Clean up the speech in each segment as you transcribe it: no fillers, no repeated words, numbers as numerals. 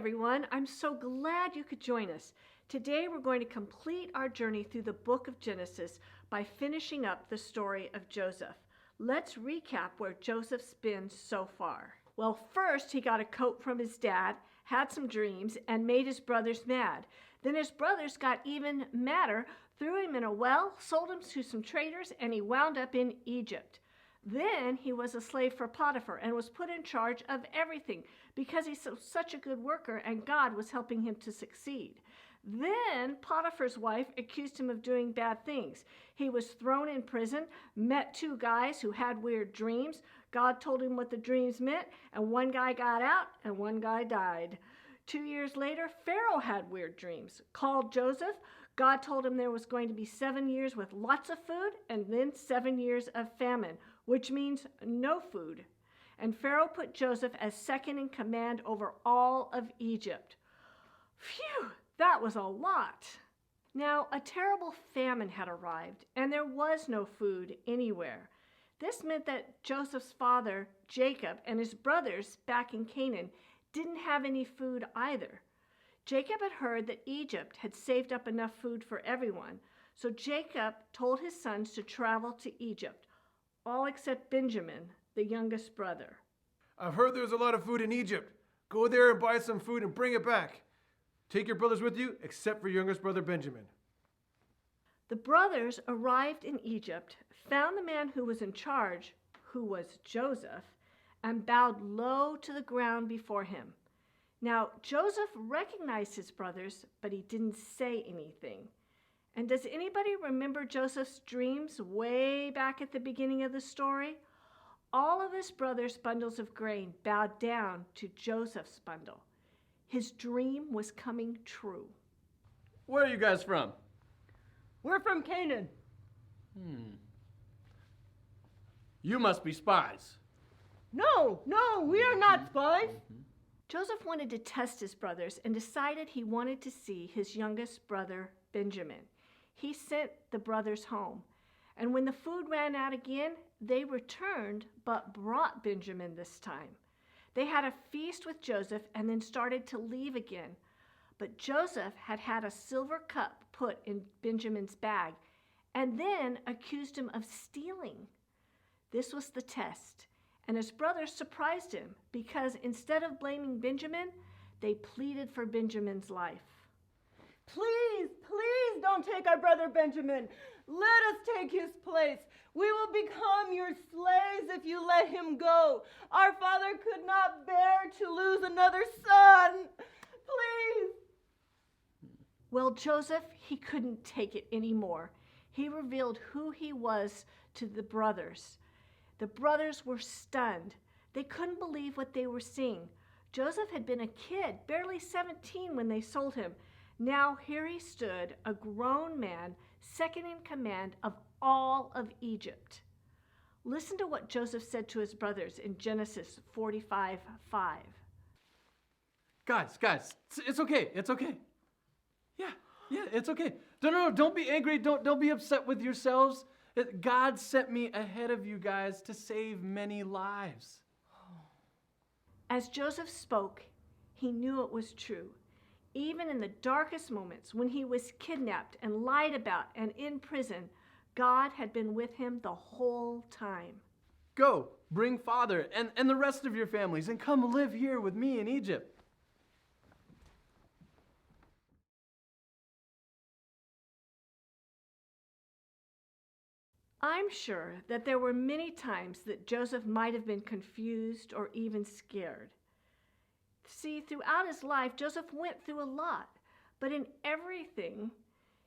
everyone. I'm so glad you could join us. Today we're going to complete our journey through the book of Genesis by finishing up the story of Joseph. Let's recap where Joseph's been so far. Well, first he got a coat from his dad, had some dreams, and made his brothers mad. Then his brothers got even madder, threw him in a well, sold him to some traders, and he wound up in Egypt. Then he was a slave for Potiphar and was put in charge of everything because he's such a good worker and God was helping him to succeed. Then Potiphar's wife accused him of doing bad things. He was thrown in prison, met two guys who had weird dreams. God told him what the dreams meant, and one guy got out and one guy died. 2 years later, Pharaoh had weird dreams, called Joseph. God told him there was going to be 7 years with lots of food and then 7 years of famine, which means no food. And Pharaoh put Joseph as second in command over all of Egypt. Phew, that was a lot. Now, a terrible famine had arrived, and there was no food anywhere. This meant that Joseph's father, Jacob, and his brothers back in Canaan didn't have any food either. Jacob had heard that Egypt had saved up enough food for everyone, so Jacob told his sons to travel to Egypt, all except Benjamin, the youngest brother. I've heard there's a lot of food in Egypt. Go there and buy some food and bring it back. Take your brothers with you, except for your youngest brother Benjamin. The brothers arrived in Egypt, found the man who was in charge, who was Joseph, and bowed low to the ground before him. Now, Joseph recognized his brothers, but he didn't say anything. And does anybody remember Joseph's dreams way back at the beginning of the story? All of his brothers' bundles of grain bowed down to Joseph's bundle. His dream was coming true. Where are you guys from? We're from Canaan. You must be spies. No, we are not spies. Joseph wanted to test his brothers and decided he wanted to see his youngest brother, Benjamin. He sent the brothers home. And when the food ran out again, they returned but brought Benjamin this time. They had a feast with Joseph and then started to leave again. But Joseph had had a silver cup put in Benjamin's bag and then accused him of stealing. This was the test. And his brothers surprised him because instead of blaming Benjamin, they pleaded for Benjamin's life. Please don't take our brother Benjamin. Let us take his place. We will become your slaves if you let him go. Our father could not bear to lose another son. Please. Well, Joseph, he couldn't take it anymore. He revealed who he was to the brothers. The brothers were stunned. They couldn't believe what they were seeing. Joseph had been a kid, barely 17 when they sold him. Now here he stood, a grown man, second in command of all of Egypt. Listen to what Joseph said to his brothers in Genesis 45:5. Guys, it's okay. Yeah, it's okay. No, don't be angry. Don't be upset with yourselves. God sent me ahead of you guys to save many lives. As Joseph spoke, he knew it was true. Even in the darkest moments when he was kidnapped and lied about and in prison, God had been with him the whole time. Go, bring father and the rest of your families and come live here with me in Egypt. I'm sure that there were many times that Joseph might have been confused or even scared. See, throughout his life, Joseph went through a lot, but in everything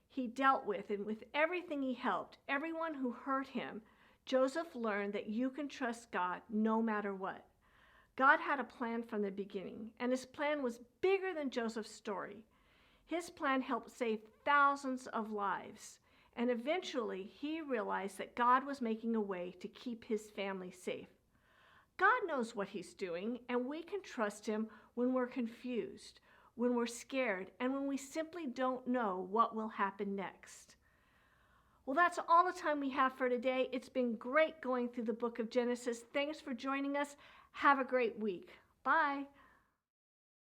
he dealt with and with everything he helped, everyone who hurt him, Joseph learned that you can trust God no matter what. God had a plan from the beginning, and his plan was bigger than Joseph's story. His plan helped save thousands of lives. And eventually, he realized that God was making a way to keep his family safe. God knows what he's doing, and we can trust him when we're confused, when we're scared, and when we simply don't know what will happen next. Well, that's all the time we have for today. It's been great going through the book of Genesis. Thanks for joining us. Have a great week. Bye.